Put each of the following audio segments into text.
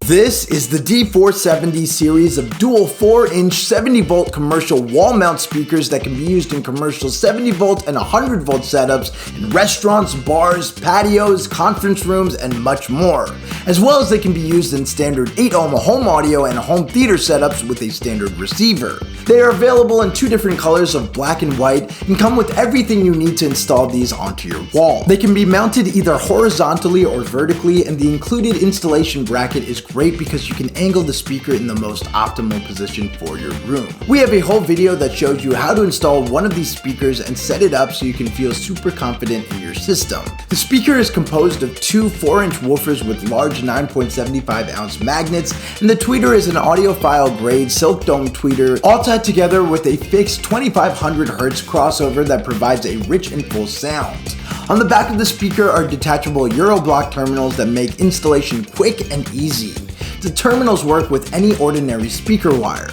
This is the D4-70 series of dual 4-inch 70-volt commercial wall mount speakers that can be used in commercial 70-volt and 100-volt setups in restaurants, bars, patios, conference rooms, and much more. As well as they can be used in standard 8-ohm home audio and home theater setups with a standard receiver. They are available in two different colors of black and white and come with everything you need to install these onto your wall. They can be mounted either horizontally or vertically, and the included installation bracket is great because you can angle the speaker in the most optimal position for your room. We have a whole video that shows you how to install one of these speakers and set it up so you can feel super confident in your system. The speaker is composed of two 4-inch woofers with large 9.75 ounce magnets, and the tweeter is an audiophile grade silk dome tweeter, all tied together with a fixed 2500 Hz crossover that provides a rich and full sound. On the back of the speaker are detachable Euroblock terminals that make installation quick and easy. The terminals work with any ordinary speaker wire.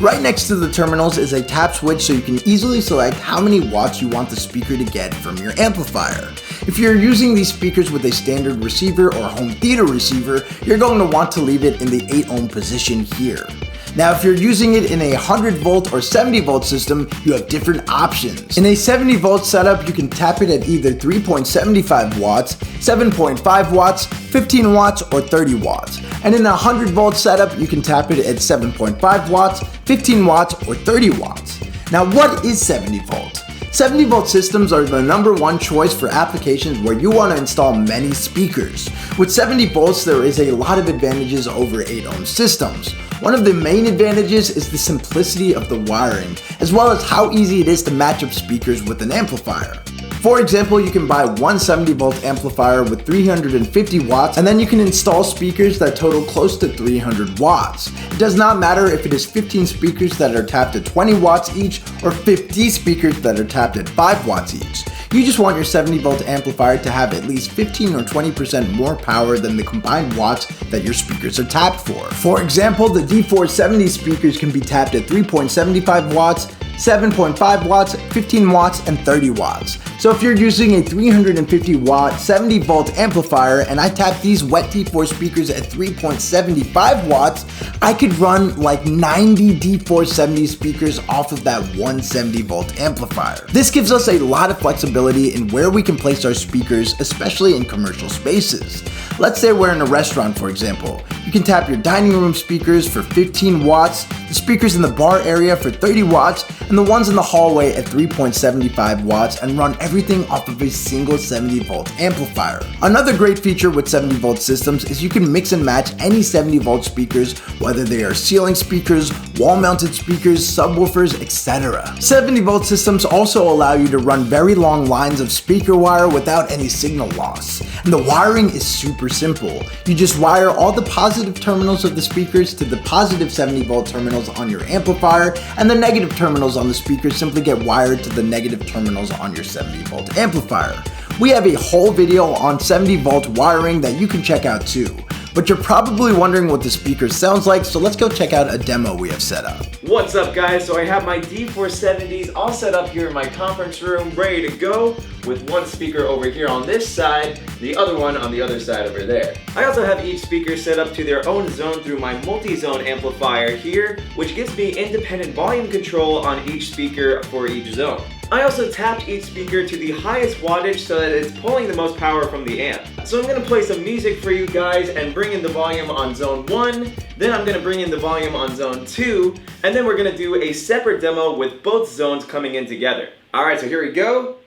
Right next to the terminals is a tap switch so you can easily select how many watts you want the speaker to get from your amplifier. If you're using these speakers with a standard receiver or home theater receiver, you're going to want to leave it in the 8-ohm position here. Now, if you're using it in a 100-volt or 70-volt system, you have different options. In a 70-volt setup, you can tap it at either 3.75 watts, 7.5 watts, 15 watts, or 30 watts. And in a 100-volt setup, you can tap it at 7.5 watts, 15 watts, or 30 watts. Now, what is 70-volt? 70-volt systems are the #1 choice for applications where you want to install many speakers. With 70 volts, there is a lot of advantages over 8-ohm systems. One of the main advantages is the simplicity of the wiring, as well as how easy it is to match up speakers with an amplifier. For example, you can buy one 70-volt amplifier with 350 watts, and then you can install speakers that total close to 300 watts. It does not matter if it is 15 speakers that are tapped at 20 watts each, or 50 speakers that are tapped at 5 watts each. You just want your 70-volt amplifier to have at least 15 or 20% more power than the combined watts that your speakers are tapped for. For example, the D4-70 speakers can be tapped at 3.75 watts, 7.5 watts, 15 watts, and 30 watts. So if you're using a 350 watt 70-volt amplifier and I tap these wet D4 speakers at 3.75 watts, I could run like 90 D4-70 speakers off of that one 70-volt amplifier. This gives us a lot of flexibility in where we can place our speakers, especially in commercial spaces. Let's say we're in a restaurant, for example. You can tap your dining room speakers for 15 watts, the speakers in the bar area for 30 watts, and the ones in the hallway at 3.75 watts, and run everything off of a single 70-volt amplifier. Another great feature with 70-volt systems is you can mix and match any 70-volt speakers, whether they are ceiling speakers, wall-mounted speakers, subwoofers, etc. 70-volt systems also allow you to run very long lines of speaker wire without any signal loss. And the wiring is super simple. You just wire all the positive terminals of the speakers to the positive 70-volt terminals on your amplifier, and the negative terminals on the speakers simply get wired to the negative terminals on your 70-volt amplifier. We have a whole video on 70-volt wiring that you can check out too. But you're probably wondering what the speaker sounds like, so let's go check out a demo we have set up. What's up, guys? So I have my D4-70s all set up here in my conference room, ready to go, with one speaker over here on this side, the other one on the other side over there. I also have each speaker set up to their own zone through my multi-zone amplifier here, which gives me independent volume control on each speaker for each zone. I also tapped each speaker to the highest wattage so that it's pulling the most power from the amp. So I'm going to play some music for you guys and bring in the volume on zone 1, then I'm going to bring in the volume on zone 2, and then we're going to do a separate demo with both zones coming in together. Alright, so here we go.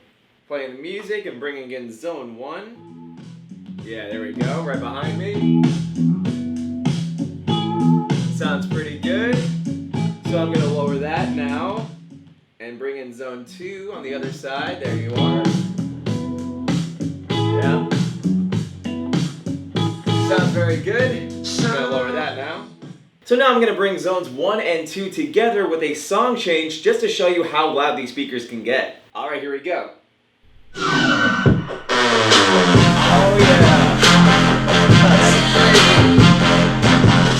Playing the music and bringing in zone 1. Yeah, there we go, right behind me. Sounds pretty good. So I'm going to lower that now and bring in zone 2 on the other side. There you are. Yeah. Sounds very good. I'm going to lower that now. So now I'm going to bring zones 1 and 2 together with a song change just to show you how loud these speakers can get. Alright, here we go. Oh yeah.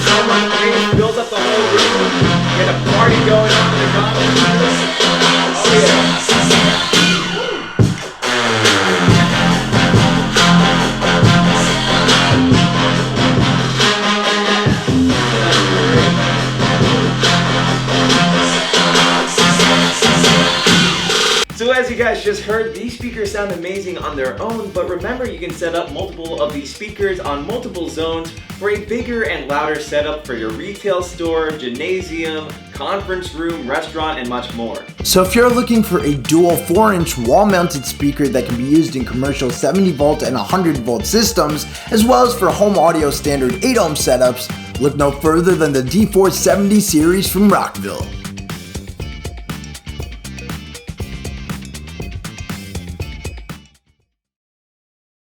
So much bass fills up the whole room. Get a party going on in the conference. Oh yeah. So as you guys just heard, these speakers sound amazing on their own, but remember you can set up multiple of these speakers on multiple zones for a bigger and louder setup for your retail store, gymnasium, conference room, restaurant, and much more. So if you're looking for a dual 4-inch wall-mounted speaker that can be used in commercial 70 volt and 100 volt systems, as well as for home audio standard 8 ohm setups, look no further than the D4-70 series from Rockville.